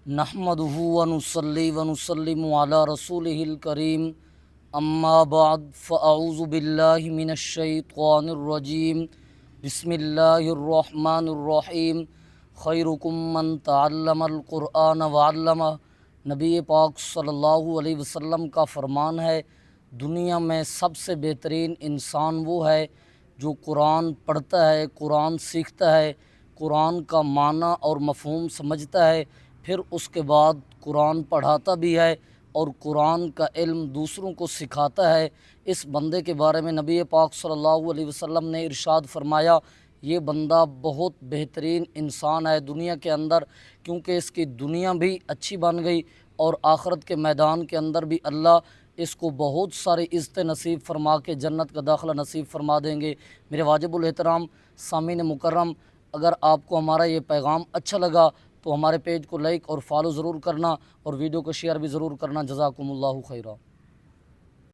نحمدہ ونصلی ونسلم علی رسولہ الکریم اما بعد فاعوذ باللہ من الشیطان الرجیم بسم اللہ الرحمن الرحیم خیرکم من تعلم القرآن وعلمہ۔ نبی پاک صلی اللہ علیہ وسلم کا فرمان ہے، دنیا میں سب سے بہترین انسان وہ ہے جو قرآن پڑھتا ہے، قرآن سیکھتا ہے، قرآن کا معنی اور مفہوم سمجھتا ہے، پھر اس کے بعد قرآن پڑھاتا بھی ہے اور قرآن کا علم دوسروں کو سکھاتا ہے۔ اس بندے کے بارے میں نبی پاک صلی اللہ علیہ وسلم نے ارشاد فرمایا، یہ بندہ بہت بہترین انسان ہے دنیا کے اندر، کیونکہ اس کی دنیا بھی اچھی بن گئی اور آخرت کے میدان کے اندر بھی اللہ اس کو بہت سارے عزت نصیب فرما کے جنت کا داخلہ نصیب فرما دیں گے۔ میرے واجب الاحترام سامعین مکرم، اگر آپ کو ہمارا یہ پیغام اچھا لگا تو ہمارے پیج کو لائک اور فالو ضرور کرنا اور ویڈیو کو شیئر بھی ضرور کرنا۔ جزاکم اللہ خیرہ۔